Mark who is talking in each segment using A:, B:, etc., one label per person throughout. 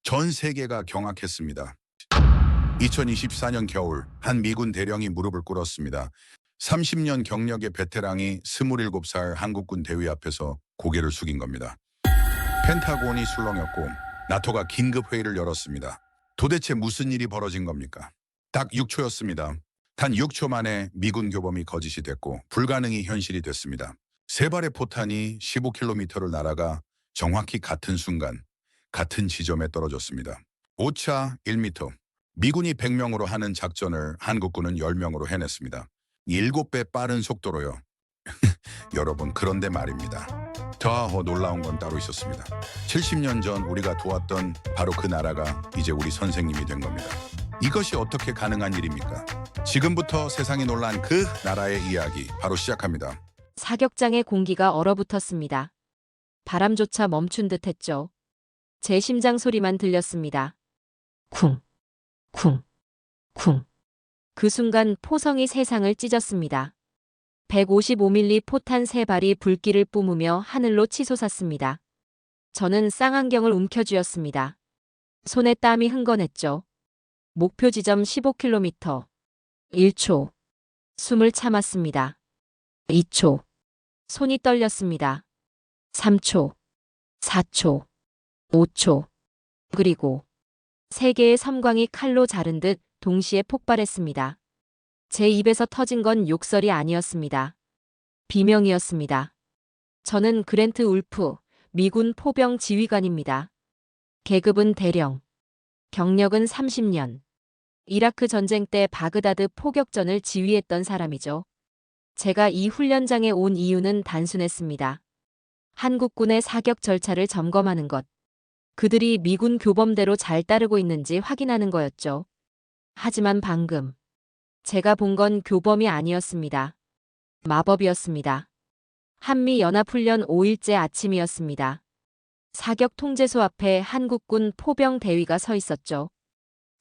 A: 전 세계가 경악했습니다. 2024년 겨울 한 미군 대령이 무릎을 꿇었습니다. 30년 경력의 베테랑이 27살 한국군 대위 앞에서 고개를 숙인 겁니다. 펜타곤이 술렁였고 나토가 긴급 회의를 열었습니다. 도대체 무슨 일이 벌어진 겁니까? 딱 6초였습니다. 단 6초 만에 미군 교범이 거짓이 됐고 불가능이 현실이 됐습니다. 세 발의 포탄이 15km를 날아가 정확히 같은 순간 같은 지점에 떨어졌습니다. 오차 1m. 미군이 100명으로 하는 작전을 한국군은 10명으로 해냈습니다. 7배 빠른 속도로요. 여러분, 그런데 말입니다. 더 놀라운 건 따로 있었습니다. 70년 전 우리가 도왔던 바로 그 나라가 이제 우리 선생님이 된 겁니다. 이것이 어떻게 가능한 일입니까? 지금부터 세상이 놀란 그 나라의 이야기 바로 시작합니다.
B: 사격장의 공기가 얼어붙었습니다. 바람조차 멈춘 듯 했죠. 제 심장 소리만 들렸습니다. 쿵, 쿵, 쿵. 그 순간 포성이 세상을 찢었습니다. 155mm 포탄 3발이 불길을 뿜으며 하늘로 치솟았습니다. 저는 쌍안경을 움켜쥐었습니다. 손에 땀이 흥건했죠. 목표 지점 15km. 1초. 숨을 참았습니다. 2초. 손이 떨렸습니다. 3초. 4초. 5초. 그리고 세 개의 섬광이 칼로 자른 듯 동시에 폭발했습니다. 제 입에서 터진 건 욕설이 아니었습니다. 비명이었습니다. 저는 그랜트 울프, 미군 포병 지휘관입니다. 계급은 대령. 경력은 30년. 이라크 전쟁 때 바그다드 포격전을 지휘했던 사람이죠. 제가 이 훈련장에 온 이유는 단순했습니다. 한국군의 사격 절차를 점검하는 것. 그들이 미군 교범대로 잘 따르고 있는지 확인하는 거였죠. 하지만 방금 제가 본 건 교범이 아니었습니다. 마법이었습니다. 한미연합훈련 5일째 아침이었습니다. 사격 통제소 앞에 한국군 포병 대위가 서 있었죠.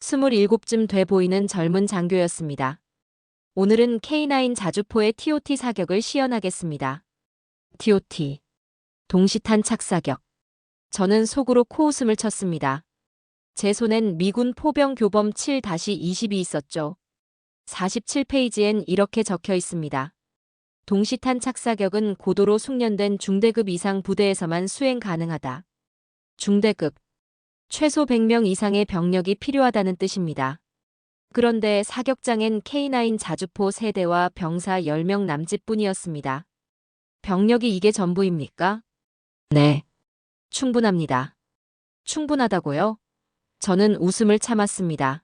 B: 27쯤 돼 보이는 젊은 장교였습니다. 오늘은 K9 자주포의 TOT 사격을 시연하겠습니다. TOT. 동시탄 착사격. 저는 속으로 코웃음을 쳤습니다. 제 손엔 미군 포병 교범 7-22 있었죠. 47페이지엔 이렇게 적혀 있습니다. 동시탄 착사격은 고도로 숙련된 중대급 이상 부대에서만 수행 가능하다. 중대급. 최소 100명 이상의 병력이 필요하다는 뜻입니다. 그런데 사격장엔 K9 자주포 세대와 병사 10명 남짓뿐이었습니다. 병력이 이게 전부입니까? 네. 충분합니다. 충분하다고요? 저는 웃음을 참았습니다.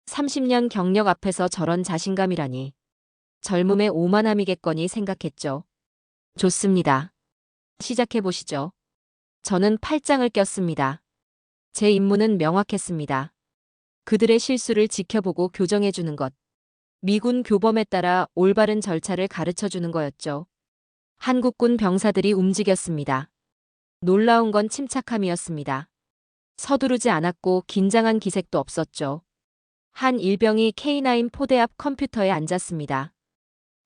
B: 30년 경력 앞에서 저런 자신감이라니. 젊음의 오만함이겠거니 생각했죠. 좋습니다. 시작해보시죠. 저는 팔짱을 꼈습니다. 제 임무는 명확했습니다. 그들의 실수를 지켜보고 교정해주는 것. 미군 교범에 따라 올바른 절차를 가르쳐주는 거였죠. 한국군 병사들이 움직였습니다. 놀라운 건 침착함이었습니다. 서두르지 않았고 긴장한 기색도 없었죠. 한 일병이 K9 포대 앞 컴퓨터에 앉았습니다.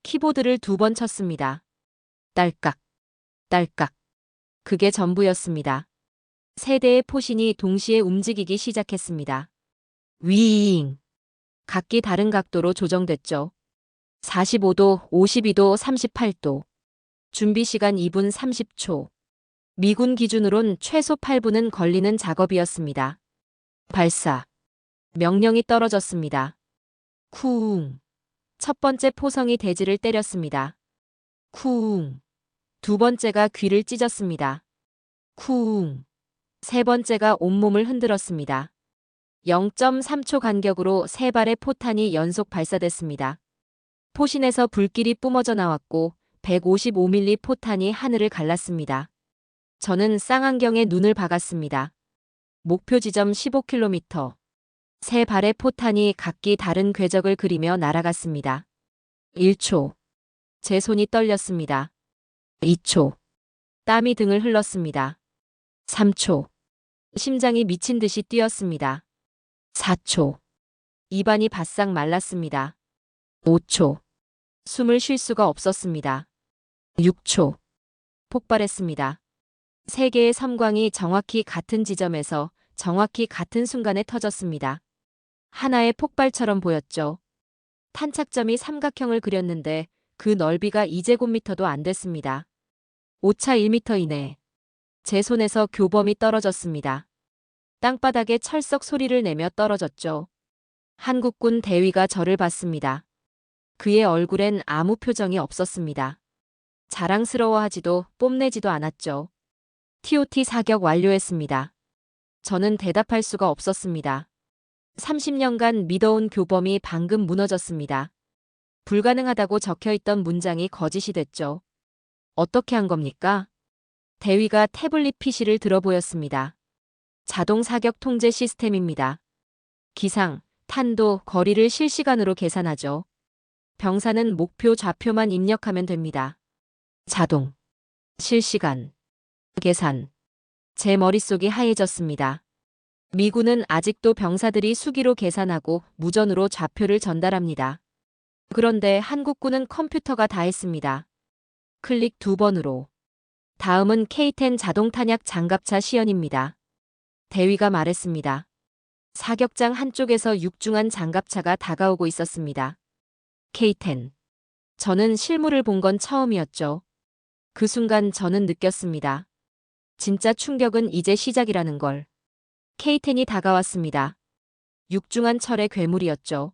B: 키보드를 2번 쳤습니다. 딸깍, 딸깍. 그게 전부였습니다. 세 대의 포신이 동시에 움직이기 시작했습니다. 위잉. 각기 다른 각도로 조정됐죠. 45도, 52도, 38도. 준비 시간 2분 30초. 미군 기준으론 최소 8분은 걸리는 작업이었습니다. 발사. 명령이 떨어졌습니다. 쿵. 첫 번째 포성이 대지를 때렸습니다. 쿵. 두 번째가 귀를 찢었습니다. 쿵. 세 번째가 온몸을 흔들었습니다. 0.3초 간격으로 세 발의 포탄이 연속 발사됐습니다. 포신에서 불길이 뿜어져 나왔고 155mm 포탄이 하늘을 갈랐습니다. 저는 쌍안경에 눈을 박았습니다. 목표 지점 15km. 세 발의 포탄이 각기 다른 궤적을 그리며 날아갔습니다. 1초. 제 손이 떨렸습니다. 2초. 땀이 등을 흘렀습니다. 3초. 심장이 미친 듯이 뛰었습니다. 4초. 입안이 바싹 말랐습니다. 5초. 숨을 쉴 수가 없었습니다. 6초. 폭발했습니다. 세 개의 섬광이 정확히 같은 지점에서 정확히 같은 순간에 터졌습니다. 하나의 폭발처럼 보였죠. 탄착점이 삼각형을 그렸는데 그 넓이가 2제곱미터도 안 됐습니다. 오차 1미터 이내. 제 손에서 교범이 떨어졌습니다. 땅바닥에 철썩 소리를 내며 떨어졌죠. 한국군 대위가 저를 봤습니다. 그의 얼굴엔 아무 표정이 없었습니다. 자랑스러워하지도 뽐내지도 않았죠. TOT 사격 완료했습니다. 저는 대답할 수가 없었습니다. 30년간 믿어온 교범이 방금 무너졌습니다. 불가능하다고 적혀있던 문장이 거짓이 됐죠. 어떻게 한 겁니까? 대위가 태블릿 PC를 들어 보였습니다. 자동 사격 통제 시스템입니다. 기상, 탄도, 거리를 실시간으로 계산하죠. 병사는 목표 좌표만 입력하면 됩니다. 자동, 실시간, 계산. 제 머릿속이 하얘졌습니다. 미군은 아직도 병사들이 수기로 계산하고 무전으로 좌표를 전달합니다. 그런데 한국군은 컴퓨터가 다 했습니다. 클릭 2번으로. 다음은 K-10 자동 탄약 장갑차 시연입니다. 대위가 말했습니다. 사격장 한쪽에서 육중한 장갑차가 다가오고 있었습니다. K-10. 저는 실물을 본 건 처음이었죠. 그 순간 저는 느꼈습니다. 진짜 충격은 이제 시작이라는 걸. K-10이 다가왔습니다. 육중한 철의 괴물이었죠.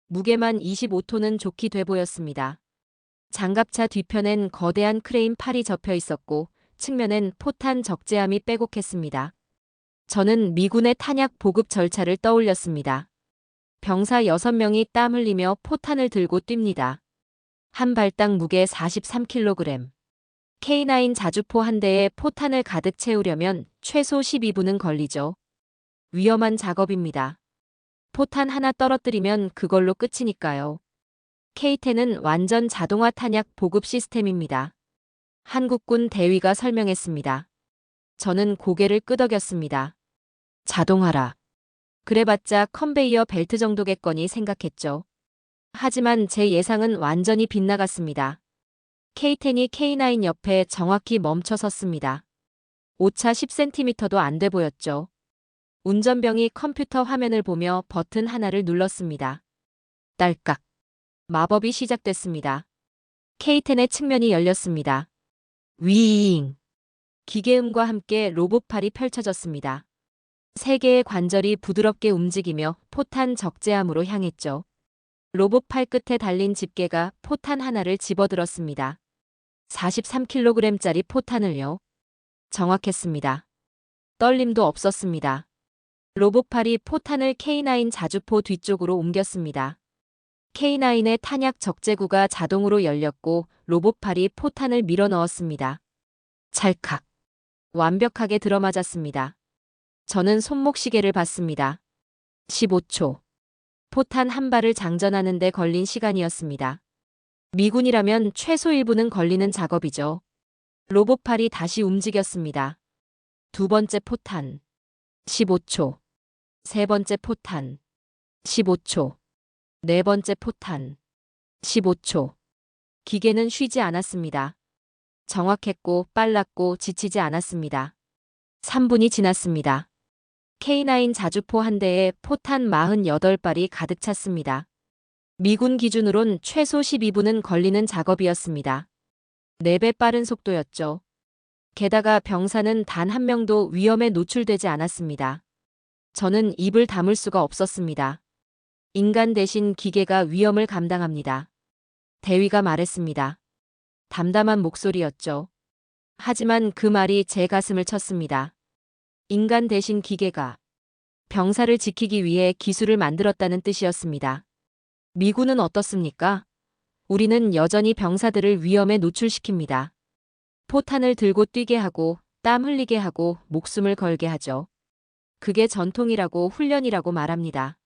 B: 무게만 25톤은 좋게 돼 보였습니다. 장갑차 뒤편엔 거대한 크레인 팔이 접혀 있었고 측면엔 포탄 적재함이 빼곡했습니다. 저는 미군의 탄약 보급 절차를 떠올렸습니다. 병사 6명이 땀 흘리며 포탄을 들고 뜁니다. 한 발당 무게 43kg. K9 자주포 한 대에 포탄을 가득 채우려면 최소 12분은 걸리죠. 위험한 작업입니다. 포탄 하나 떨어뜨리면 그걸로 끝이니까요. K-10은 완전 자동화 탄약 보급 시스템입니다. 한국군 대위가 설명했습니다. 저는 고개를 끄덕였습니다. 자동화라. 그래봤자 컨베이어 벨트 정도겠거니 생각했죠. 하지만 제 예상은 완전히 빗나갔습니다. K-10이 K9 옆에 정확히 멈춰 섰습니다. 오차 10cm도 안 돼 보였죠. 운전병이 컴퓨터 화면을 보며 버튼 하나를 눌렀습니다. 딸깍. 마법이 시작됐습니다. K-10의 측면이 열렸습니다. 위잉. 기계음과 함께 로봇팔이 펼쳐졌습니다. 세 개의 관절이 부드럽게 움직이며 포탄 적재함으로 향했죠. 로봇팔 끝에 달린 집게가 포탄 하나를 집어들었습니다. 43kg짜리 포탄을요. 정확했습니다. 떨림도 없었습니다. 로봇팔이 포탄을 K9 자주포 뒤쪽으로 옮겼습니다. K9의 탄약 적재구가 자동으로 열렸고 로봇팔이 포탄을 밀어 넣었습니다. 찰칵. 완벽하게 들어맞았습니다. 저는 손목시계를 봤습니다. 15초. 포탄 한 발을 장전하는 데 걸린 시간이었습니다. 미군이라면 최소 1분은 걸리는 작업이죠. 로봇팔이 다시 움직였습니다. 두 번째 포탄. 15초. 세 번째 포탄. 15초. 네 번째 포탄. 15초. 기계는 쉬지 않았습니다. 정확했고 빨랐고 지치지 않았습니다. 3분이 지났습니다. K9 자주포 한 대에 포탄 48발이 가득 찼습니다. 미군 기준으론 최소 12분은 걸리는 작업이었습니다. 4배 빠른 속도였죠. 게다가 병사는 단 한 명도 위험에 노출되지 않았습니다. 저는 입을 다물 수가 없었습니다. 인간 대신 기계가 위험을 감당합니다. 대위가 말했습니다. 담담한 목소리였죠. 하지만 그 말이 제 가슴을 쳤습니다. 인간 대신 기계가 병사를 지키기 위해 기술을 만들었다는 뜻이었습니다. 미군은 어떻습니까? 우리는 여전히 병사들을 위험에 노출시킵니다. 포탄을 들고 뛰게 하고 땀 흘리게 하고 목숨을 걸게 하죠. 그게 전통이라고 훈련이라고 말합니다.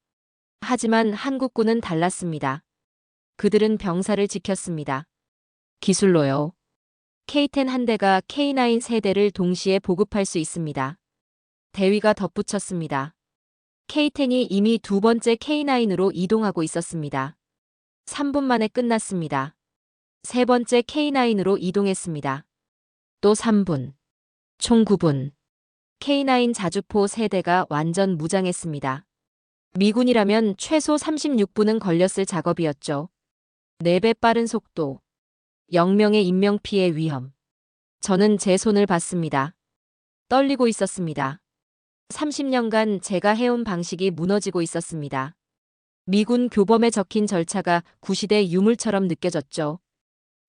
B: 하지만 한국군은 달랐습니다. 그들은 병사를 지켰습니다. 기술로요. K-10 한 대가 K9 세대를 동시에 보급할 수 있습니다. 대위가 덧붙였습니다. K-10이 이미 두 번째 K9으로 이동하고 있었습니다. 3분 만에 끝났습니다. 세 번째 K9으로 이동했습니다. 또 3분. 총 9분. K9 자주포 세대가 완전 무장했습니다. 미군이라면 최소 36분은 걸렸을 작업이었죠. 4배 빠른 속도, 0명의 인명피해 위험. 저는 제 손을 봤습니다. 떨리고 있었습니다. 30년간 제가 해온 방식이 무너지고 있었습니다. 미군 교범에 적힌 절차가 구시대 유물처럼 느껴졌죠.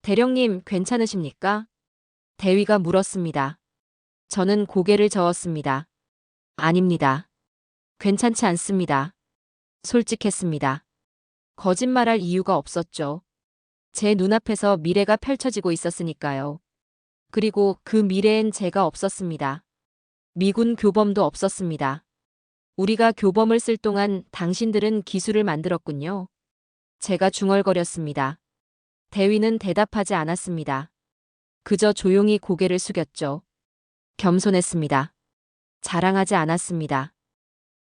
B: 대령님, 괜찮으십니까? 대위가 물었습니다. 저는 고개를 저었습니다. 아닙니다. 괜찮지 않습니다. 솔직했습니다. 거짓말할 이유가 없었죠. 제 눈앞에서 미래가 펼쳐지고 있었으니까요. 그리고 그 미래엔 제가 없었습니다. 미군 교범도 없었습니다. 우리가 교범을 쓸 동안 당신들은 기술을 만들었군요. 제가 중얼거렸습니다. 대위는 대답하지 않았습니다. 그저 조용히 고개를 숙였죠. 겸손했습니다. 자랑하지 않았습니다.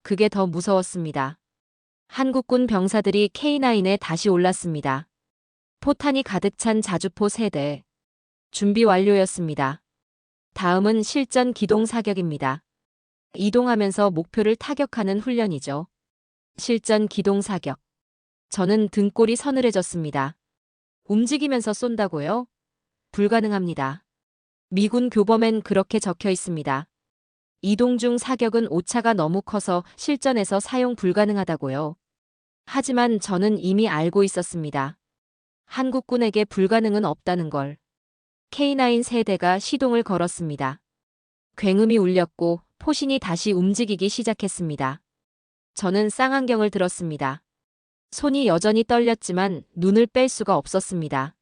B: 그게 더 무서웠습니다. 한국군 병사들이 K9에 다시 올랐습니다. 포탄이 가득 찬 자주포 세대. 준비 완료였습니다. 다음은 실전 기동 사격입니다. 이동하면서 목표를 타격하는 훈련이죠. 실전 기동 사격. 저는 등골이 서늘해졌습니다. 움직이면서 쏜다고요? 불가능합니다. 미군 교범엔 그렇게 적혀 있습니다. 이동 중 사격은 오차가 너무 커서 실전에서 사용 불가능하다고요. 하지만 저는 이미 알고 있었습니다. 한국군에게 불가능은 없다는 걸. K9 세대가 시동을 걸었습니다. 굉음이 울렸고 포신이 다시 움직이기 시작했습니다. 저는 쌍안경을 들었습니다. 손이 여전히 떨렸지만 눈을 뺄 수가 없었습니다.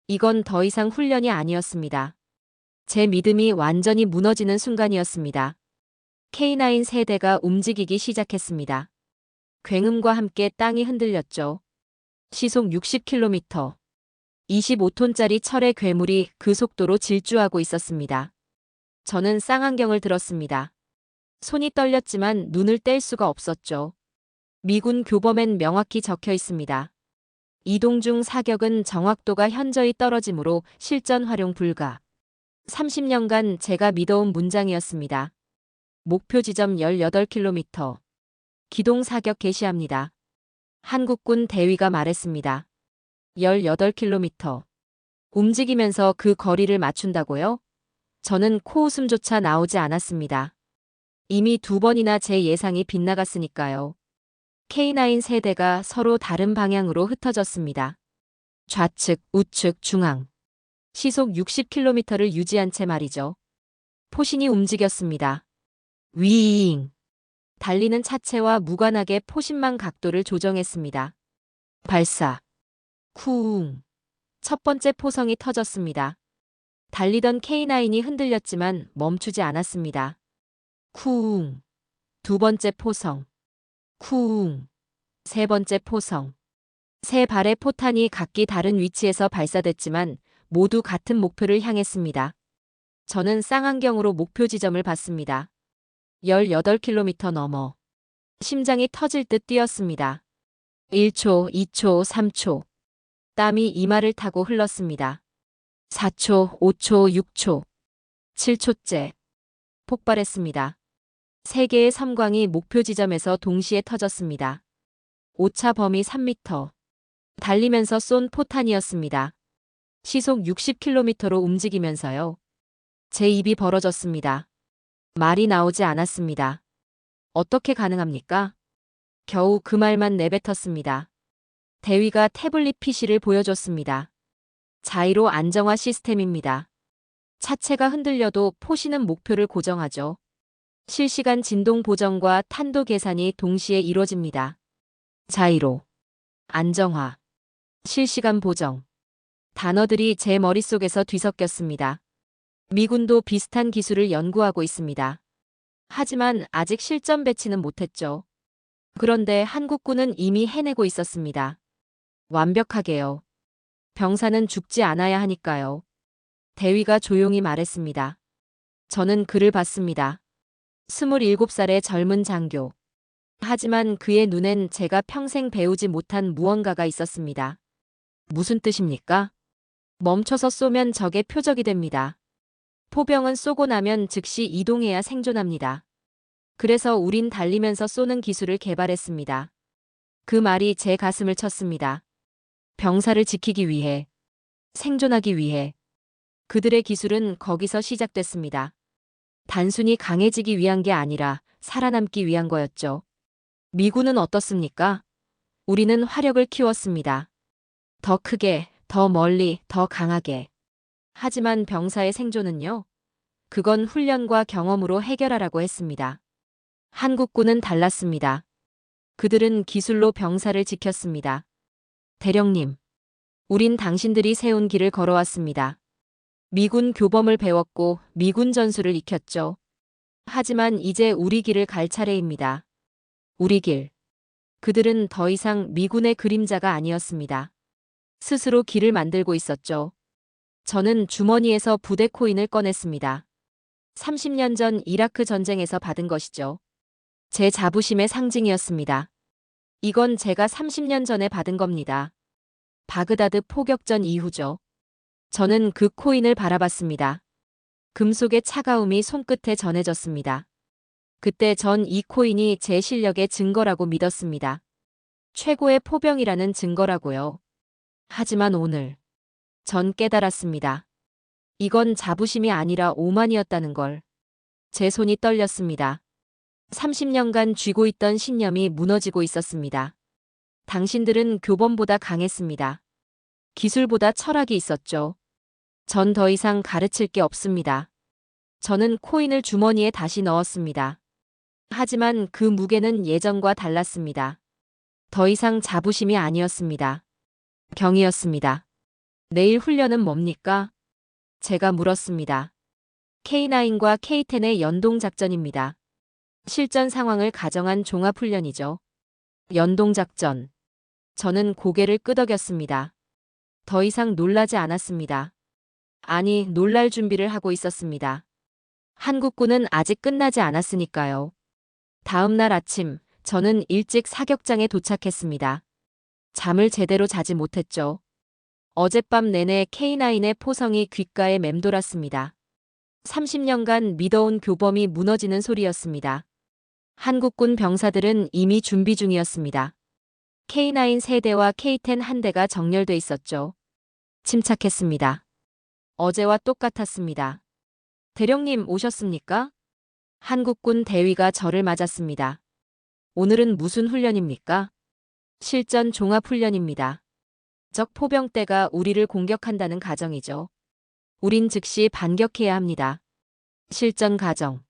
B: 이건 더 이상 훈련이 아니었습니다. 제 믿음이 완전히 무너지는 순간이었습니다. K9 세대가 움직이기 시작했습니다. 굉음과 함께 땅이 흔들렸죠. 시속 60km. 25톤짜리 철의 괴물이 그 속도로 질주하고 있었습니다. 저는 쌍안경을 들었습니다. 손이 떨렸지만 눈을 뗄 수가 없었죠. 미군 교범엔 명확히 적혀 있습니다. 이동 중 사격은 정확도가 현저히 떨어지므로 실전 활용 불가. 30년간 제가 믿어온 문장이었습니다. 목표 지점 18km. 기동 사격 개시합니다. 한국군 대위가 말했습니다. 18km. 움직이면서 그 거리를 맞춘다고요? 저는 코웃음조차 나오지 않았습니다. 이미 2번이나 제 예상이 빗나갔으니까요. K9 세대가 서로 다른 방향으로 흩어졌습니다. 좌측, 우측, 중앙. 시속 60km를 유지한 채 말이죠. 포신이 움직였습니다. 위잉. 달리는 차체와 무관하게 포신만 각도를 조정했습니다. 발사. 쿵. 첫 번째 포성이 터졌습니다. 달리던 K9이 흔들렸지만 멈추지 않았습니다. 쿵. 두 번째 포성. 쿵. 세 번째 포성. 세 발의 포탄이 각기 다른 위치에서 발사됐지만 모두 같은 목표를 향했습니다. 저는 쌍안경으로 목표 지점을 봤습니다. 18km 넘어. 심장이 터질 듯 뛰었습니다. 1초, 2초, 3초. 땀이 이마를 타고 흘렀습니다. 4초, 5초, 6초. 7초째. 폭발했습니다. 세 개의 섬광이 목표 지점에서 동시에 터졌습니다. 오차 범위 3m. 달리면서 쏜 포탄이었습니다. 시속 60km로 움직이면서요. 제 입이 벌어졌습니다. 말이 나오지 않았습니다. 어떻게 가능합니까? 겨우 그 말만 내뱉었습니다. 대위가 태블릿 PC를 보여줬습니다. 자이로 안정화 시스템입니다. 차체가 흔들려도 포신은 목표를 고정하죠. 실시간 진동 보정과 탄도 계산이 동시에 이루어집니다. 자이로, 안정화, 실시간 보정. 단어들이 제 머릿속에서 뒤섞였습니다. 미군도 비슷한 기술을 연구하고 있습니다. 하지만 아직 실전 배치는 못했죠. 그런데 한국군은 이미 해내고 있었습니다. 완벽하게요. 병사는 죽지 않아야 하니까요. 대위가 조용히 말했습니다. 저는 그를 봤습니다. 27살의 젊은 장교. 하지만 그의 눈엔 제가 평생 배우지 못한 무언가가 있었습니다. 무슨 뜻입니까? 멈춰서 쏘면 적의 표적이 됩니다. 포병은 쏘고 나면 즉시 이동해야 생존합니다. 그래서 우린 달리면서 쏘는 기술을 개발했습니다. 그 말이 제 가슴을 쳤습니다. 병사를 지키기 위해, 생존하기 위해. 그들의 기술은 거기서 시작됐습니다. 단순히 강해지기 위한 게 아니라 살아남기 위한 거였죠. 미군은 어떻습니까? 우리는 화력을 키웠습니다. 더 크게, 더 멀리, 더 강하게. 하지만 병사의 생존은요? 그건 훈련과 경험으로 해결하라고 했습니다. 한국군은 달랐습니다. 그들은 기술로 병사를 지켰습니다. 대령님, 우린 당신들이 세운 길을 걸어왔습니다. 미군 교범을 배웠고 미군 전술을 익혔죠. 하지만 이제 우리 길을 갈 차례입니다. 우리 길. 그들은 더 이상 미군의 그림자가 아니었습니다. 스스로 길을 만들고 있었죠. 저는 주머니에서 부대 코인을 꺼냈습니다. 30년 전 이라크 전쟁에서 받은 것이죠. 제 자부심의 상징이었습니다. 이건 제가 30년 전에 받은 겁니다. 바그다드 포격전 이후죠. 저는 그 코인을 바라봤습니다. 금속의 차가움이 손끝에 전해졌습니다. 그때 전 이 코인이 제 실력의 증거라고 믿었습니다. 최고의 포병이라는 증거라고요. 하지만 오늘 전 깨달았습니다. 이건 자부심이 아니라 오만이었다는 걸. 제 손이 떨렸습니다. 30년간 쥐고 있던 신념이 무너지고 있었습니다. 당신들은 교범보다 강했습니다. 기술보다 철학이 있었죠. 전 더 이상 가르칠 게 없습니다. 저는 코인을 주머니에 다시 넣었습니다. 하지만 그 무게는 예전과 달랐습니다. 더 이상 자부심이 아니었습니다. 경이었습니다. 내일 훈련은 뭡니까? 제가 물었습니다. K9과 K10의 연동작전입니다. 실전 상황을 가정한 종합훈련이죠. 연동작전. 저는 고개를 끄덕였습니다. 더 이상 놀라지 않았습니다. 아니, 놀랄 준비를 하고 있었습니다. 한국군은 아직 끝나지 않았으니까요. 다음 날 아침, 저는 일찍 사격장에 도착했습니다. 잠을 제대로 자지 못했죠. 어젯밤 내내 K9의 포성이 귓가에 맴돌았습니다. 30년간 믿어온 교범이 무너지는 소리였습니다. 한국군 병사들은 이미 준비 중이었습니다. K9 세대와 K10 한 대가 정렬돼 있었죠. 침착했습니다. 어제와 똑같았습니다. 대령님 오셨습니까? 한국군 대위가 저를 맞았습니다. 오늘은 무슨 훈련입니까? 실전 종합훈련입니다. 적 포병대가 우리를 공격한다는 가정이죠. 우린 즉시 반격해야 합니다. 실전 가정.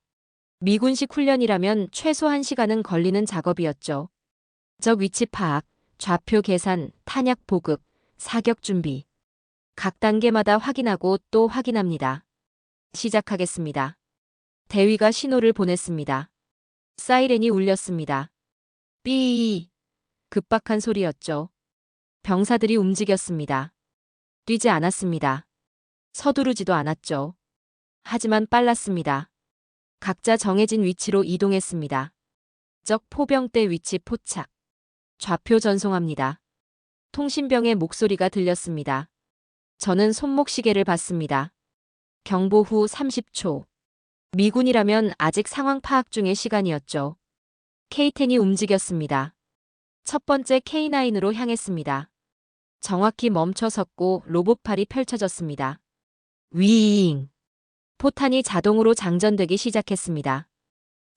B: 미군식 훈련이라면 최소 1시간은 걸리는 작업이었죠. 적 위치 파악, 좌표 계산, 탄약 보급, 사격 준비. 각 단계마다 확인하고 또 확인합니다. 시작하겠습니다. 대위가 신호를 보냈습니다. 사이렌이 울렸습니다. 삐. 급박한 소리였죠. 병사들이 움직였습니다. 뛰지 않았습니다. 서두르지도 않았죠. 하지만 빨랐습니다. 각자 정해진 위치로 이동했습니다. 적 포병대 위치 포착. 좌표 전송합니다. 통신병의 목소리가 들렸습니다. 저는 손목시계를 봤습니다. 경보 후 30초. 미군이라면 아직 상황 파악 중의 시간이었죠. K10이 움직였습니다. 첫 번째 K9으로 향했습니다. 정확히 멈춰 섰고 로봇팔이 펼쳐졌습니다. 윙! 포탄이 자동으로 장전되기 시작했습니다.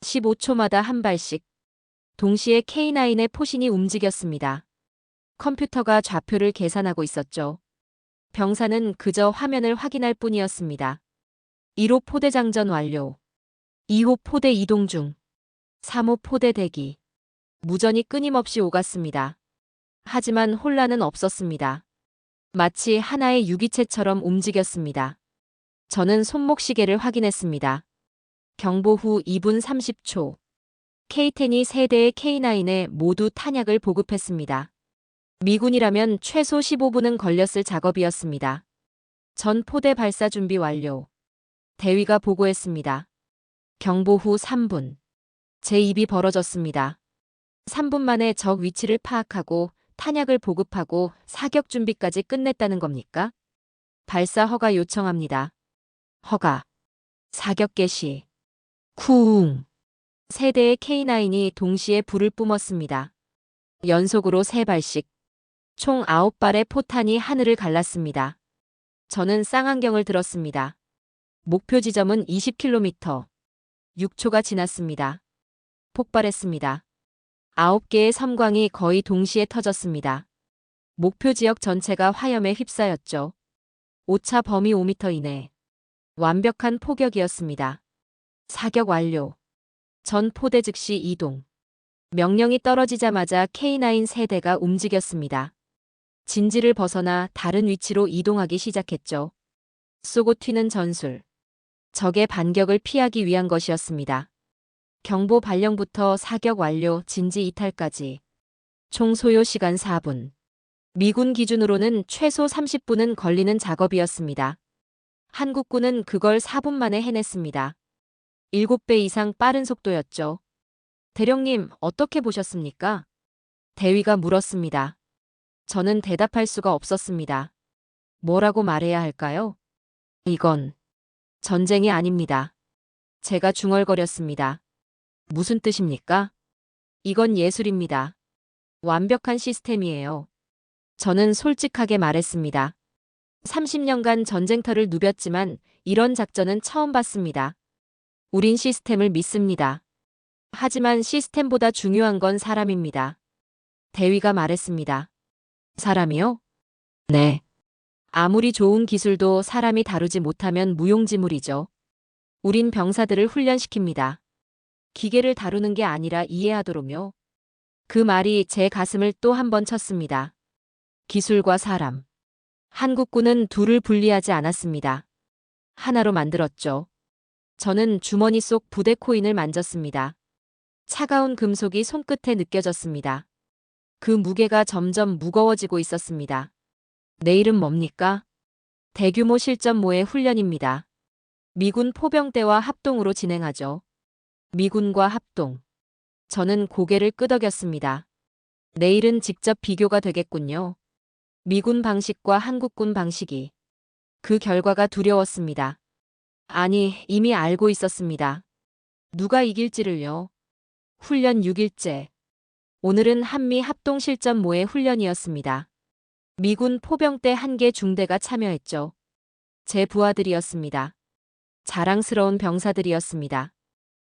B: 15초마다 한 발씩. 동시에 K9의 포신이 움직였습니다. 컴퓨터가 좌표를 계산하고 있었죠. 병사는 그저 화면을 확인할 뿐이었습니다. 1호 포대 장전 완료. 2호 포대 이동 중. 3호 포대 대기. 무전이 끊임없이 오갔습니다. 하지만 혼란은 없었습니다. 마치 하나의 유기체처럼 움직였습니다. 저는 손목시계를 확인했습니다. 경보 후 2분 30초. K10이 세대의 K9에 모두 탄약을 보급했습니다. 미군이라면 최소 15분은 걸렸을 작업이었습니다. 전 포대 발사 준비 완료. 대위가 보고했습니다. 경보 후 3분. 제 입이 벌어졌습니다. 3분 만에 적 위치를 파악하고 탄약을 보급하고 사격 준비까지 끝냈다는 겁니까? 발사 허가 요청합니다. 허가. 사격 개시. 쿵. 세 대의 K9이 동시에 불을 뿜었습니다. 연속으로 3발씩. 총 9발의 포탄이 하늘을 갈랐습니다. 저는 쌍안경을 들었습니다. 목표 지점은 20km. 6초가 지났습니다. 폭발했습니다. 9개의 섬광이 거의 동시에 터졌습니다. 목표 지역 전체가 화염에 휩싸였죠. 오차 범위 5m 이내. 완벽한 포격이었습니다. 사격 완료. 전 포대 즉시 이동. 명령이 떨어지자마자 K9 세대가 움직였습니다. 진지를 벗어나 다른 위치로 이동하기 시작했죠. 쏘고 튀는 전술. 적의 반격을 피하기 위한 것이었습니다. 경보 발령부터 사격 완료, 진지 이탈까지. 총 소요 시간 4분. 미군 기준으로는 최소 30분은 걸리는 작업이었습니다. 한국군은 그걸 4분 만에 해냈습니다. 7배 이상 빠른 속도였죠. 대령님, 어떻게 보셨습니까? 대위가 물었습니다. 저는 대답할 수가 없었습니다. 뭐라고 말해야 할까요? 이건 전쟁이 아닙니다. 제가 중얼거렸습니다. 무슨 뜻입니까? 이건 예술입니다. 완벽한 시스템이에요. 저는 솔직하게 말했습니다. 30년간 전쟁터를 누볐지만 이런 작전은 처음 봤습니다. 우린 시스템을 믿습니다. 하지만 시스템보다 중요한 건 사람입니다. 대위가 말했습니다. 사람이요? 네. 아무리 좋은 기술도 사람이 다루지 못하면 무용지물이죠. 우린 병사들을 훈련시킵니다. 기계를 다루는 게 아니라 이해하도록요. 그 말이 제 가슴을 또 한 번 쳤습니다. 기술과 사람. 한국군은 둘을 분리하지 않았습니다. 하나로 만들었죠. 저는 주머니 속 부대 코인을 만졌습니다. 차가운 금속이 손끝에 느껴졌습니다. 그 무게가 점점 무거워지고 있었습니다. 내일은 뭡니까? 대규모 실전모의 훈련입니다. 미군 포병대와 합동으로 진행하죠. 미군과 합동. 저는 고개를 끄덕였습니다. 내일은 직접 비교가 되겠군요. 미군 방식과 한국군 방식이. 그 결과가 두려웠습니다. 아니, 이미 알고 있었습니다. 누가 이길지를요. 훈련 6일째. 오늘은 한미 합동 실전모의 훈련이었습니다. 미군 포병대 1개 중대가 참여했죠. 제 부하들이었습니다. 자랑스러운 병사들이었습니다.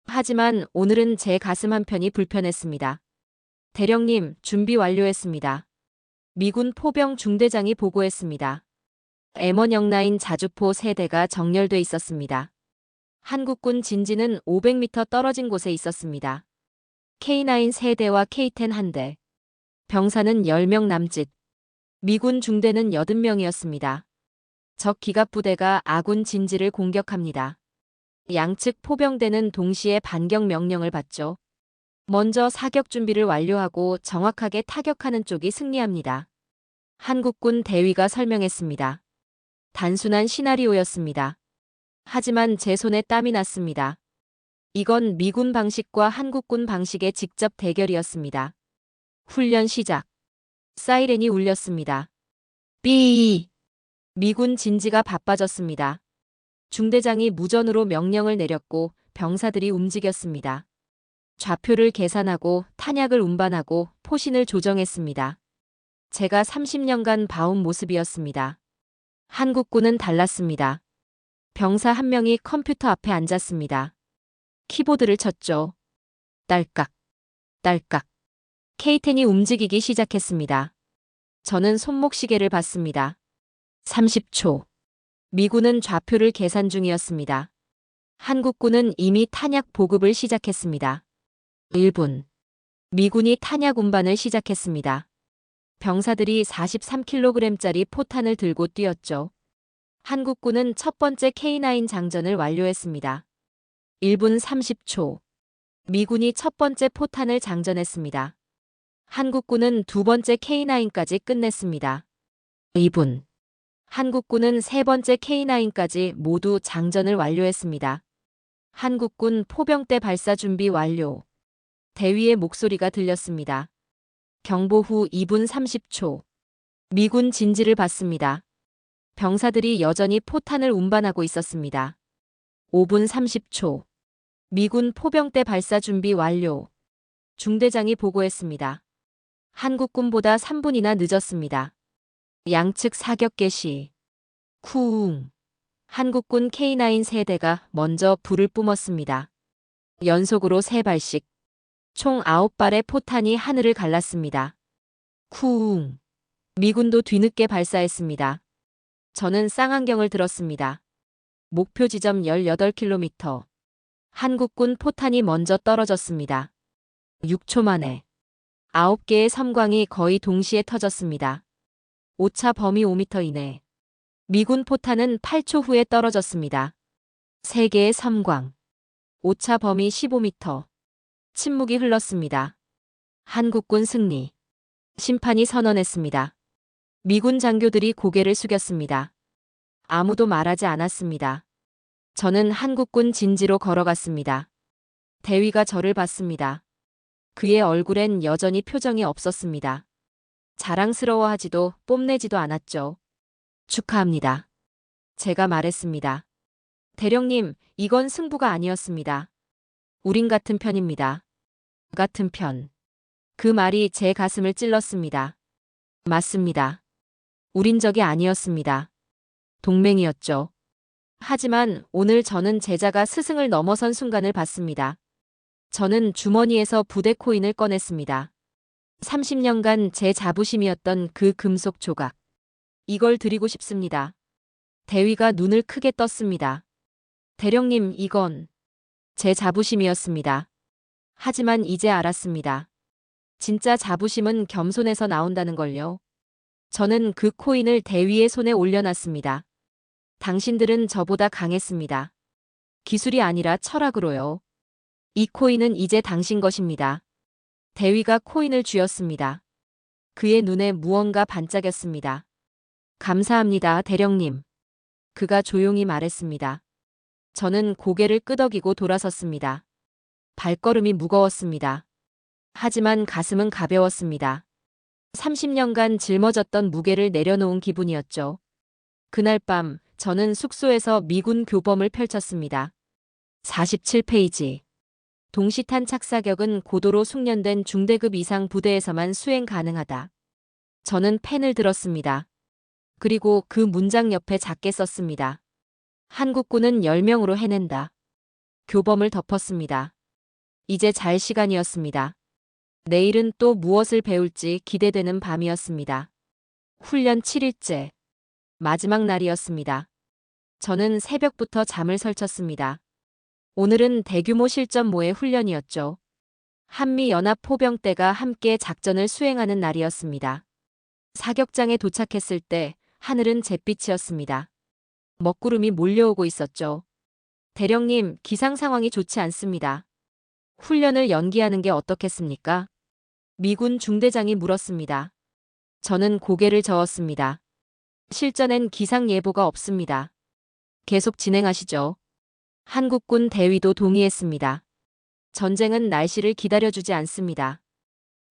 B: 하지만 오늘은 제 가슴 한편이 불편했습니다. 대령님, 준비 완료했습니다. 미군 포병 중대장이 보고했습니다. M1 영라인 자주포 세대가 정렬돼 있었습니다. 한국군 진지는 500m 떨어진 곳에 있었습니다. K9 세대와 K10 1대. 병사는 10명 남짓. 미군 중대는 80명이었습니다. 적 기갑부대가 아군 진지를 공격합니다. 양측 포병대는 동시에 반격 명령을 받죠. 먼저 사격 준비를 완료하고 정확하게 타격하는 쪽이 승리합니다. 한국군 대위가 설명했습니다. 단순한 시나리오였습니다. 하지만 제 손에 땀이 났습니다. 이건 미군 방식과 한국군 방식의 직접 대결이었습니다. 훈련 시작. 사이렌이 울렸습니다. 삐. 미군 진지가 바빠졌습니다. 중대장이 무전으로 명령을 내렸고 병사들이 움직였습니다. 좌표를 계산하고 탄약을 운반하고 포신을 조정했습니다. 제가 30년간 봐온 모습이었습니다. 한국군은 달랐습니다. 병사 1명이 컴퓨터 앞에 앉았습니다. 키보드를 쳤죠. 딸깍, 딸깍. K10이 움직이기 시작했습니다. 저는 손목시계를 봤습니다. 30초. 미군은 좌표를 계산 중이었습니다. 한국군은 이미 탄약 보급을 시작했습니다. 1분. 미군이 탄약 운반을 시작했습니다. 병사들이 43kg짜리 포탄을 들고 뛰었죠. 한국군은 첫 번째 K9 장전을 완료했습니다. 1분 30초. 미군이 첫 번째 포탄을 장전했습니다. 한국군은 두 번째 K9까지 끝냈습니다. 2분. 한국군은 세 번째 K9까지 모두 장전을 완료했습니다. 한국군 포병대 발사 준비 완료. 대위의 목소리가 들렸습니다. 경보 후 2분 30초. 미군 진지를 받습니다. 병사들이 여전히 포탄을 운반하고 있었습니다. 5분 30초. 미군 포병대 발사 준비 완료. 중대장이 보고했습니다. 한국군보다 3분이나 늦었습니다. 양측 사격 개시. 쿵. 한국군 K9 세대가 먼저 불을 뿜었습니다. 연속으로 3발씩. 총 9발의 포탄이 하늘을 갈랐습니다. 쿵. 미군도 뒤늦게 발사했습니다. 저는 쌍안경을 들었습니다. 목표 지점 18km. 한국군 포탄이 먼저 떨어졌습니다. 6초 만에 9개의 섬광이 거의 동시에 터졌습니다. 오차 범위 5m 이내. 미군 포탄은 8초 후에 떨어졌습니다. 3개의 섬광. 오차 범위 15m. 침묵이 흘렀습니다. 한국군 승리. 심판이 선언했습니다. 미군 장교들이 고개를 숙였습니다. 아무도 말하지 않았습니다. 저는 한국군 진지로 걸어갔습니다. 대위가 저를 봤습니다. 그의 얼굴엔 여전히 표정이 없었습니다. 자랑스러워하지도 뽐내지도 않았죠. 축하합니다. 제가 말했습니다. 대령님, 이건 승부가 아니었습니다. 우린 같은 편입니다. 같은 편. 그 말이 제 가슴을 찔렀습니다. 맞습니다. 우린 적이 아니었습니다. 동맹이었죠. 하지만 오늘 저는 제자가 스승을 넘어선 순간을 봤습니다. 저는 주머니에서 부대 코인을 꺼냈습니다. 30년간 제 자부심이었던 그 금속 조각. 이걸 드리고 싶습니다. 대위가 눈을 크게 떴습니다. 대령님, 이건 제 자부심이었습니다. 하지만 이제 알았습니다. 진짜 자부심은 겸손에서 나온다는 걸요. 저는 그 코인을 대위의 손에 올려놨습니다. 당신들은 저보다 강했습니다. 기술이 아니라 철학으로요. 이 코인은 이제 당신 것입니다. 대위가 코인을 쥐었습니다. 그의 눈에 무언가 반짝였습니다. 감사합니다, 대령님. 그가 조용히 말했습니다. 저는 고개를 끄덕이고 돌아섰습니다. 발걸음이 무거웠습니다. 하지만 가슴은 가벼웠습니다. 30년간 짊어졌던 무게를 내려놓은 기분이었죠. 그날 밤 저는 숙소에서 미군 교범을 펼쳤습니다. 47페이지. 동시탄 착사격은 고도로 숙련된 중대급 이상 부대에서만 수행 가능하다. 저는 펜을 들었습니다. 그리고 그 문장 옆에 작게 썼습니다. 한국군은 10명으로 해낸다. 교범을 덮었습니다. 이제 잘 시간이었습니다. 내일은 또 무엇을 배울지 기대되는 밤이었습니다. 훈련 7일째. 마지막 날이었습니다. 저는 새벽부터 잠을 설쳤습니다. 오늘은 대규모 실전모의 훈련이었죠. 한미연합포병대가 함께 작전을 수행하는 날이었습니다. 사격장에 도착했을 때 하늘은 잿빛이었습니다. 먹구름이 몰려오고 있었죠. 대령님, 기상 상황이 좋지 않습니다. 훈련을 연기하는 게 어떻겠습니까? 미군 중대장이 물었습니다. 저는 고개를 저었습니다. 실전엔 기상 예보가 없습니다. 계속 진행하시죠. 한국군 대위도 동의했습니다. 전쟁은 날씨를 기다려주지 않습니다.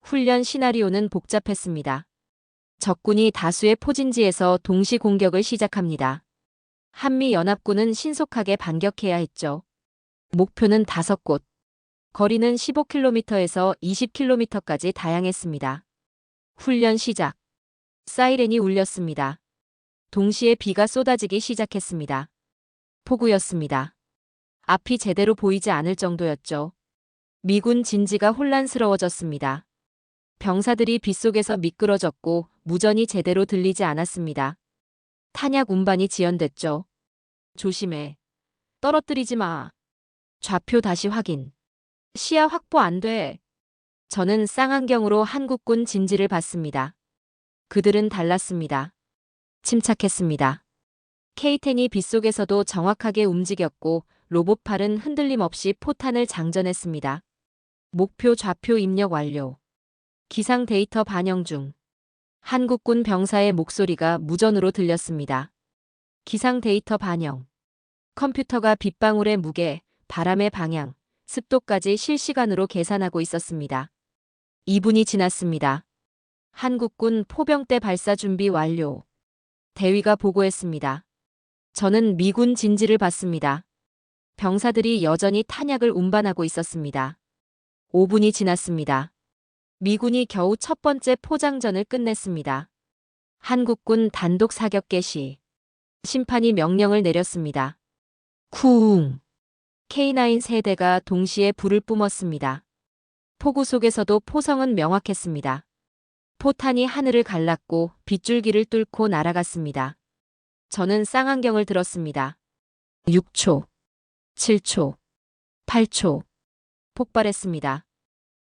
B: 훈련 시나리오는 복잡했습니다. 적군이 다수의 포진지에서 동시 공격을 시작합니다. 한미연합군은 신속하게 반격해야 했죠. 목표는 5곳. 거리는 15km에서 20km까지 다양했습니다. 훈련 시작. 사이렌이 울렸습니다. 동시에 비가 쏟아지기 시작했습니다. 폭우였습니다. 앞이 제대로 보이지 않을 정도였죠. 미군 진지가 혼란스러워졌습니다. 병사들이 빗속에서 미끄러졌고 무전이 제대로 들리지 않았습니다. 탄약 운반이 지연됐죠. 조심해. 떨어뜨리지 마. 좌표 다시 확인. 시야 확보 안 돼. 저는 쌍안경으로 한국군 진지를 봤습니다. 그들은 달랐습니다. 침착했습니다. K-10이 빗속에서도 정확하게 움직였고 로봇팔은 흔들림 없이 포탄을 장전했습니다. 목표 좌표 입력 완료. 기상 데이터 반영 중. 한국군 병사의 목소리가 무전으로 들렸습니다. 기상 데이터 반영. 컴퓨터가 빗방울의 무게, 바람의 방향, 습도까지 실시간으로 계산하고 있었습니다. 2분이 지났습니다. 한국군 포병대 발사 준비 완료. 대위가 보고했습니다. 저는 미군 진지를 봤습니다. 병사들이 여전히 탄약을 운반하고 있었습니다. 5분이 지났습니다. 미군이 겨우 첫 번째 포장전을 끝냈습니다. 한국군 단독 사격 개시. 심판이 명령을 내렸습니다. 쿵! K9 세대가 동시에 불을 뿜었습니다. 폭우 속에서도 포성은 명확했습니다. 포탄이 하늘을 갈랐고 빗줄기를 뚫고 날아갔습니다. 저는 쌍안경을 들었습니다. 6초, 7초, 8초. 폭발했습니다.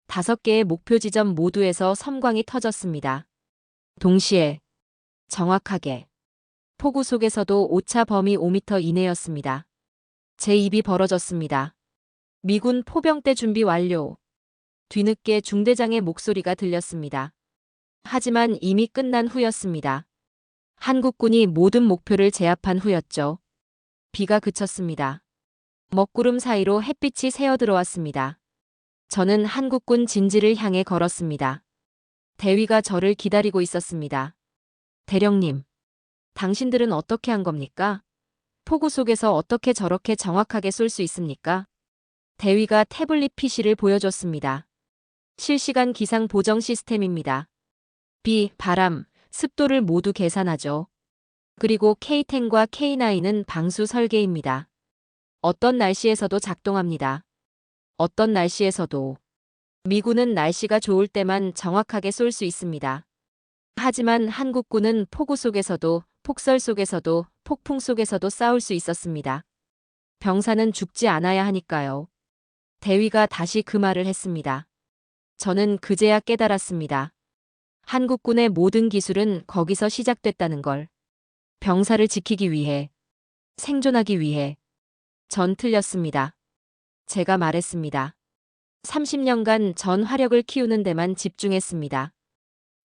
B: 5개의 목표 지점 모두에서 섬광이 터졌습니다. 동시에, 정확하게. 폭우 속에서도 오차 범위 5m 이내였습니다. 제 입이 벌어졌습니다. 미군 포병대 준비 완료. 뒤늦게 중대장의 목소리가 들렸습니다. 하지만 이미 끝난 후였습니다. 한국군이 모든 목표를 제압한 후였죠. 비가 그쳤습니다. 먹구름 사이로 햇빛이 새어 들어왔습니다. 저는 한국군 진지를 향해 걸었습니다. 대위가 저를 기다리고 있었습니다. 대령님, 당신들은 어떻게 한 겁니까? 폭우 속에서 어떻게 저렇게 정확하게 쏠 수 있습니까? 대위가 태블릿 PC를 보여줬습니다. 실시간 기상 보정 시스템입니다. 비, 바람, 습도를 모두 계산하죠. 그리고 K10과 K9은 방수 설계입니다. 어떤 날씨에서도 작동합니다. 어떤 날씨에서도. 미군은 날씨가 좋을 때만 정확하게 쏠 수 있습니다. 하지만 한국군은 폭우 속에서도, 폭설 속에서도, 폭풍 속에서도 싸울 수 있었습니다. 병사는 죽지 않아야 하니까요. 대위가 다시 그 말을 했습니다. 저는 그제야 깨달았습니다. 한국군의 모든 기술은 거기서 시작됐다는 걸. 병사를 지키기 위해, 생존하기 위해. 전 틀렸습니다. 제가 말했습니다. 30년간 전 화력을 키우는 데만 집중했습니다.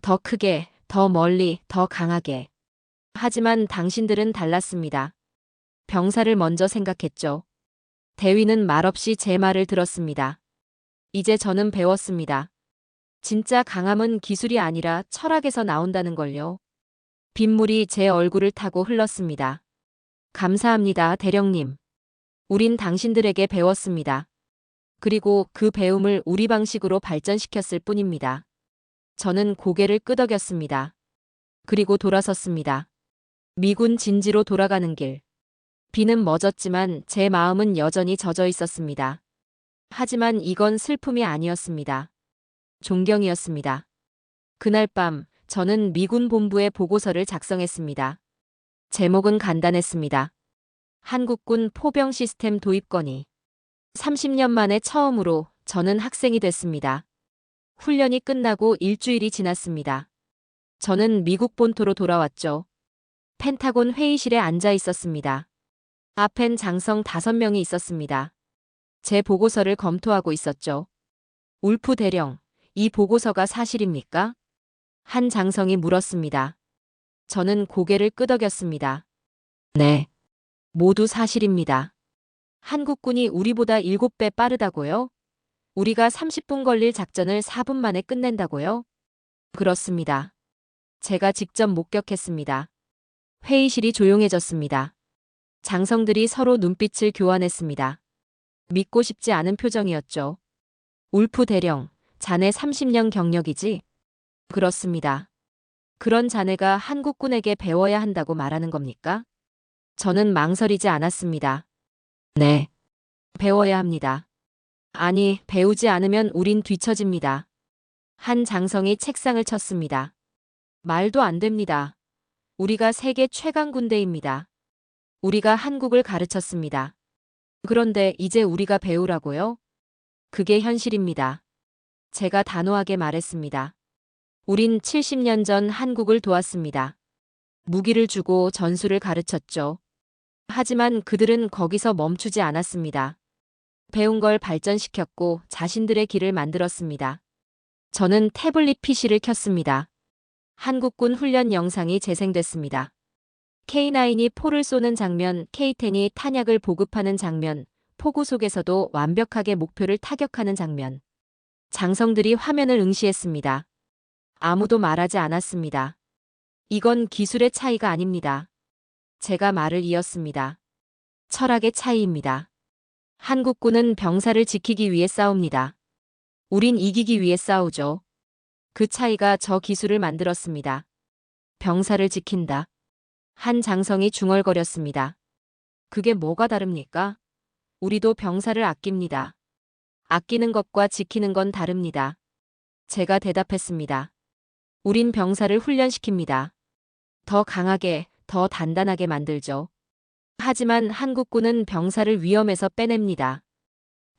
B: 더 크게, 더 멀리, 더 강하게. 하지만 당신들은 달랐습니다. 병사를 먼저 생각했죠. 대위는 말없이 제 말을 들었습니다. 이제 저는 배웠습니다. 진짜 강함은 기술이 아니라 철학에서 나온다는 걸요. 빗물이 제 얼굴을 타고 흘렀습니다. 감사합니다, 대령님. 우린 당신들에게 배웠습니다. 그리고 그 배움을 우리 방식으로 발전시켰을 뿐입니다. 저는 고개를 끄덕였습니다. 그리고 돌아섰습니다. 미군 진지로 돌아가는 길. 비는 멎었지만 제 마음은 여전히 젖어 있었습니다. 하지만 이건 슬픔이 아니었습니다. 존경이었습니다. 그날 밤 저는 미군 본부에 보고서를 작성했습니다. 제목은 간단했습니다. 한국군 포병 시스템 도입 건의. 30년 만에 처음으로 저는 학생이 됐습니다. 훈련이 끝나고 일주일이 지났습니다. 저는 미국 본토로 돌아왔죠. 펜타곤 회의실에 앉아 있었습니다. 앞엔 장성 5명이 있었습니다. 제 보고서를 검토하고 있었죠. 울프 대령, 이 보고서가 사실입니까? 한 장성이 물었습니다. 저는 고개를 끄덕였습니다. 네. 모두 사실입니다. 한국군이 우리보다 7배 빠르다고요? 우리가 30분 걸릴 작전을 4분 만에 끝낸다고요? 그렇습니다. 제가 직접 목격했습니다. 회의실이 조용해졌습니다. 장성들이 서로 눈빛을 교환했습니다. 믿고 싶지 않은 표정이었죠. 울프 대령, 자네 30년 경력이지? 그렇습니다. 그런 자네가 한국군에게 배워야 한다고 말하는 겁니까? 저는 망설이지 않았습니다. 네. 배워야 합니다. 아니, 배우지 않으면 우린 뒤처집니다. 한 장성이 책상을 쳤습니다. 말도 안 됩니다. 우리가 세계 최강 군대입니다. 우리가 한국을 가르쳤습니다. 그런데 이제 우리가 배우라고요? 그게 현실입니다. 제가 단호하게 말했습니다. 우린 70년 전 한국을 도왔습니다. 무기를 주고 전술을 가르쳤죠. 하지만 그들은 거기서 멈추지 않았습니다. 배운 걸 발전시켰고 자신들의 길을 만들었습니다. 저는 태블릿 PC를 켰습니다. 한국군 훈련 영상이 재생됐습니다. K9이 포를 쏘는 장면, K10이 탄약을 보급하는 장면, 폭우 속에서도 완벽하게 목표를 타격하는 장면. 장성들이 화면을 응시했습니다. 아무도 말하지 않았습니다. 이건 기술의 차이가 아닙니다. 제가 말을 이었습니다. 철학의 차이입니다. 한국군은 병사를 지키기 위해 싸웁니다. 우린 이기기 위해 싸우죠. 그 차이가 저 기술을 만들었습니다. 병사를 지킨다. 한 장성이 중얼거렸습니다. 그게 뭐가 다릅니까? 우리도 병사를 아낍니다. 아끼는 것과 지키는 건 다릅니다. 제가 대답했습니다. 우린 병사를 훈련시킵니다. 더 강하게, 더 단단하게 만들죠. 하지만 한국군은 병사를 위험에서 빼냅니다.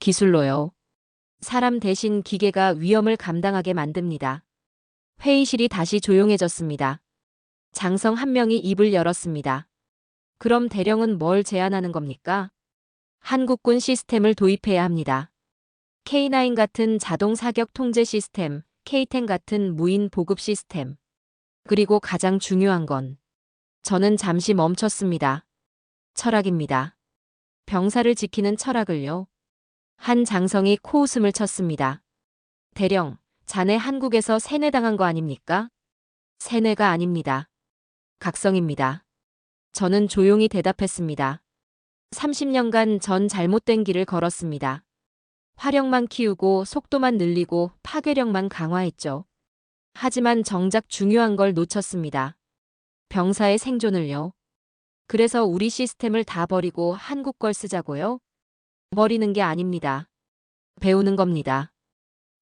B: 기술로요. 사람 대신 기계가 위험을 감당하게 만듭니다. 회의실이 다시 조용해졌습니다. 장성 한 명이 입을 열었습니다. 그럼 대령은 뭘 제안하는 겁니까? 한국군 시스템을 도입해야 합니다. K9 같은 자동 사격 통제 시스템, K10 같은 무인 보급 시스템. 그리고 가장 중요한 건 저는 잠시 멈췄습니다. 철학입니다. 병사를 지키는 철학을요. 한 장성이 코웃음을 쳤습니다. 대령, 자네 한국에서 세뇌당한 거 아닙니까? 세뇌가 아닙니다. 각성입니다. 저는 조용히 대답했습니다. 30년간 전 잘못된 길을 걸었습니다. 화력만 키우고 속도만 늘리고 파괴력만 강화했죠. 하지만 정작 중요한 걸 놓쳤습니다. 병사의 생존을요. 그래서 우리 시스템을 다 버리고 한국 걸 쓰자고요? 버리는 게 아닙니다. 배우는 겁니다.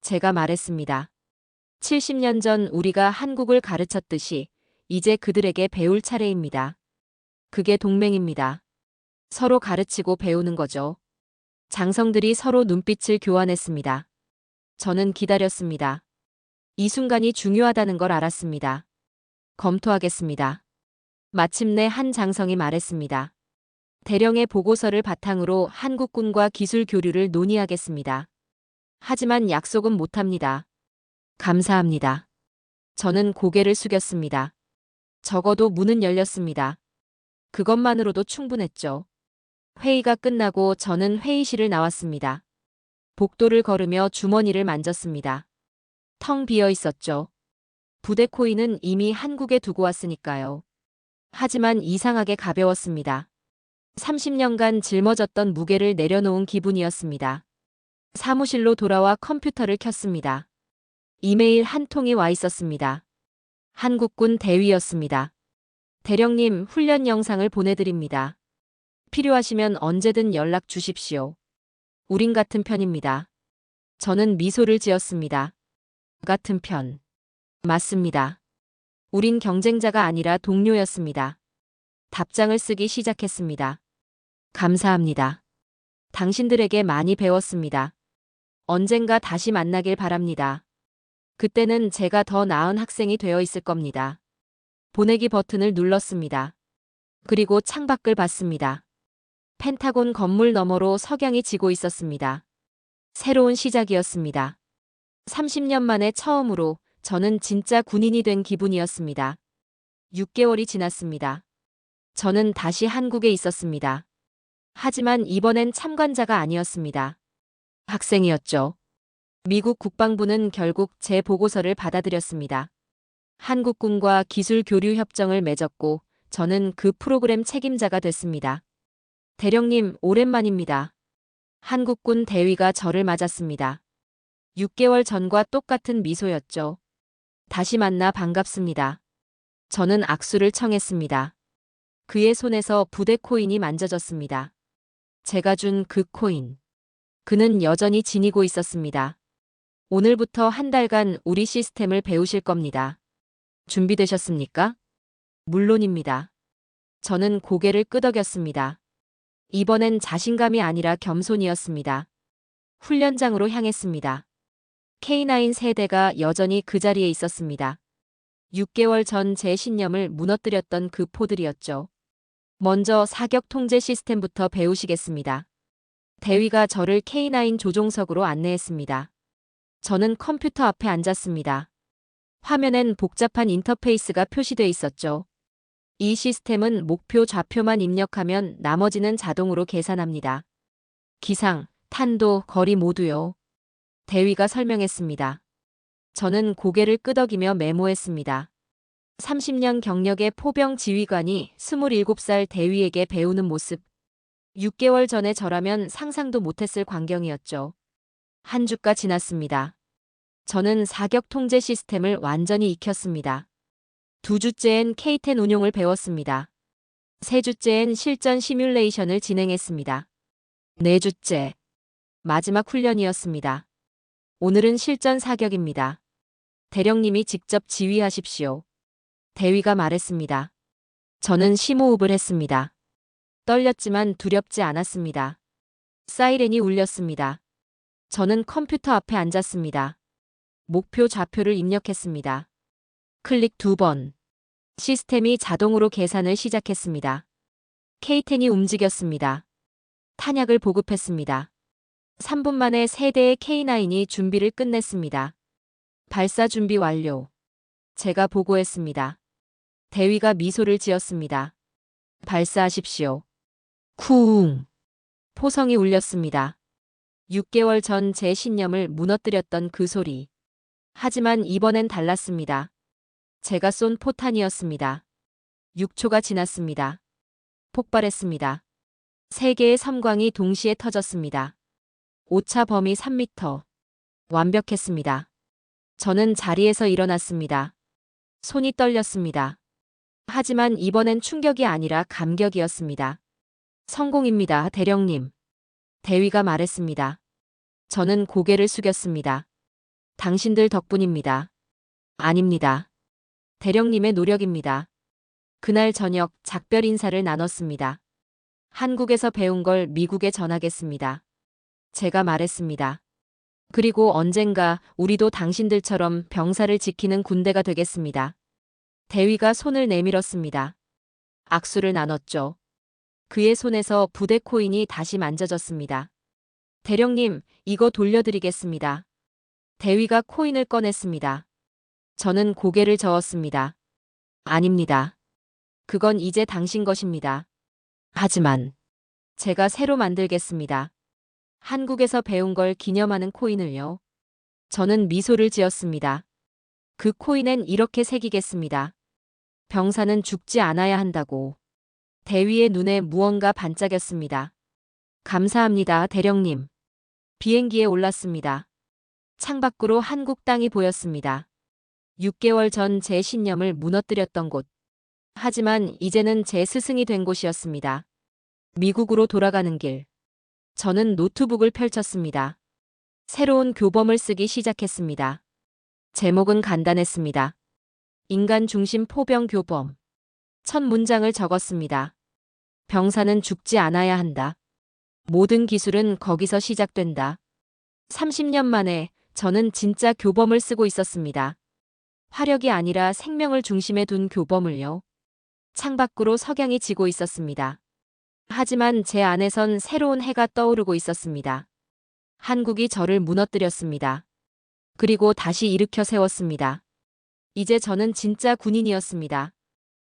B: 제가 말했습니다. 70년 전 우리가 한국을 가르쳤듯이 이제 그들에게 배울 차례입니다. 그게 동맹입니다. 서로 가르치고 배우는 거죠. 장성들이 서로 눈빛을 교환했습니다. 저는 기다렸습니다. 이 순간이 중요하다는 걸 알았습니다. 검토하겠습니다. 마침내 한 장성이 말했습니다. 대령의 보고서를 바탕으로 한국군과 기술 교류를 논의하겠습니다. 하지만 약속은 못합니다. 감사합니다. 저는 고개를 숙였습니다. 적어도 문은 열렸습니다. 그것만으로도 충분했죠. 회의가 끝나고 저는 회의실을 나왔습니다. 복도를 걸으며 주머니를 만졌습니다. 텅 비어 있었죠. 부대 코인은 이미 한국에 두고 왔으니까요. 하지만 이상하게 가벼웠습니다. 30년간 짊어졌던 무게를 내려놓은 기분이었습니다. 사무실로 돌아와 컴퓨터를 켰습니다. 이메일 한 통이 와 있었습니다. 한국군 대위였습니다. 대령님, 훈련 영상을 보내드립니다. 필요하시면 언제든 연락 주십시오. 우린 같은 편입니다. 저는 미소를 지었습니다. 같은 편. 맞습니다. 우린 경쟁자가 아니라 동료였습니다. 답장을 쓰기 시작했습니다. 감사합니다. 당신들에게 많이 배웠습니다. 언젠가 다시 만나길 바랍니다. 그때는 제가 더 나은 학생이 되어 있을 겁니다. 보내기 버튼을 눌렀습니다. 그리고 창밖을 봤습니다. 펜타곤 건물 너머로 석양이 지고 있었습니다. 새로운 시작이었습니다. 30년 만에 처음으로 저는 진짜 군인이 된 기분이었습니다. 6개월이 지났습니다. 저는 다시 한국에 있었습니다. 하지만 이번엔 참관자가 아니었습니다. 학생이었죠. 미국 국방부는 결국 제 보고서를 받아들였습니다. 한국군과 기술 교류 협정을 맺었고 저는 그 프로그램 책임자가 됐습니다. 대령님, 오랜만입니다. 한국군 대위가 저를 맞았습니다. 6개월 전과 똑같은 미소였죠. 다시 만나 반갑습니다. 저는 악수를 청했습니다. 그의 손에서 부대 코인이 만져졌습니다. 제가 준 그 코인. 그는 여전히 지니고 있었습니다. 오늘부터 한 달간 우리 시스템을 배우실 겁니다. 준비되셨습니까? 물론입니다. 저는 고개를 끄덕였습니다. 이번엔 자신감이 아니라 겸손이었습니다. 훈련장으로 향했습니다. K9 세대가 여전히 그 자리에 있었습니다. 6개월 전 제 신념을 무너뜨렸던 그 포들이었죠. 먼저 사격 통제 시스템부터 배우시겠습니다. 대위가 저를 K9 조종석으로 안내했습니다. 저는 컴퓨터 앞에 앉았습니다. 화면엔 복잡한 인터페이스가 표시돼 있었죠. 이 시스템은 목표 좌표만 입력하면 나머지는 자동으로 계산합니다. 기상, 탄도, 거리 모두요. 대위가 설명했습니다. 저는 고개를 끄덕이며 메모했습니다. 30년 경력의 포병 지휘관이 27살 대위에게 배우는 모습. 6개월 전에 저라면 상상도 못했을 광경이었죠. 한 주가 지났습니다. 저는 사격 통제 시스템을 완전히 익혔습니다. 2주째엔 K-10 운용을 배웠습니다. 3주째엔 실전 시뮬레이션을 진행했습니다. 4주째. 마지막 훈련이었습니다. 오늘은 실전 사격입니다. 대령님이 직접 지휘하십시오. 대위가 말했습니다. 저는 심호흡을 했습니다. 떨렸지만 두렵지 않았습니다. 사이렌이 울렸습니다. 저는 컴퓨터 앞에 앉았습니다. 목표 좌표를 입력했습니다. 클릭 2번. 시스템이 자동으로 계산을 시작했습니다. K-10이 움직였습니다. 탄약을 보급했습니다. 3분 만에 3대의 K9이 준비를 끝냈습니다. 발사 준비 완료. 제가 보고했습니다. 대위가 미소를 지었습니다. 발사하십시오. 쿵. 포성이 울렸습니다. 6개월 전 제 신념을 무너뜨렸던 그 소리. 하지만 이번엔 달랐습니다. 제가 쏜 포탄이었습니다. 6초가 지났습니다. 폭발했습니다. 3개의 섬광이 동시에 터졌습니다. 오차 범위 3m. 완벽했습니다. 저는 자리에서 일어났습니다. 손이 떨렸습니다. 하지만 이번엔 충격이 아니라 감격이었습니다. 성공입니다, 대령님. 대위가 말했습니다. 저는 고개를 숙였습니다. 당신들 덕분입니다. 아닙니다. 대령님의 노력입니다. 그날 저녁 작별 인사를 나눴습니다. 한국에서 배운 걸 미국에 전하겠습니다. 제가 말했습니다. 그리고 언젠가 우리도 당신들처럼 병사를 지키는 군대가 되겠습니다. 대위가 손을 내밀었습니다. 악수를 나눴죠. 그의 손에서 부대 코인이 다시 만져졌습니다. 대령님, 이거 돌려드리겠습니다. 대위가 코인을 꺼냈습니다. 저는 고개를 저었습니다. 아닙니다. 그건 이제 당신 것입니다. 하지만 제가 새로 만들겠습니다. 한국에서 배운 걸 기념하는 코인을요. 저는 미소를 지었습니다. 그 코인엔 이렇게 새기겠습니다. 병사는 죽지 않아야 한다고. 대위의 눈에 무언가 반짝였습니다. 감사합니다, 대령님. 비행기에 올랐습니다. 창밖으로 한국 땅이 보였습니다. 6개월 전 제 신념을 무너뜨렸던 곳. 하지만 이제는 제 스승이 된 곳이었습니다. 미국으로 돌아가는 길. 저는 노트북을 펼쳤습니다. 새로운 교범을 쓰기 시작했습니다. 제목은 간단했습니다. 인간 중심 포병 교범. 첫 문장을 적었습니다. 병사는 죽지 않아야 한다. 모든 기술은 거기서 시작된다. 30년 만에 저는 진짜 교범을 쓰고 있었습니다. 화력이 아니라 생명을 중심에 둔 교범을요. 창밖으로 석양이 지고 있었습니다. 하지만 제 안에선 새로운 해가 떠오르고 있었습니다. 한국이 저를 무너뜨렸습니다. 그리고 다시 일으켜 세웠습니다. 이제 저는 진짜 군인이었습니다.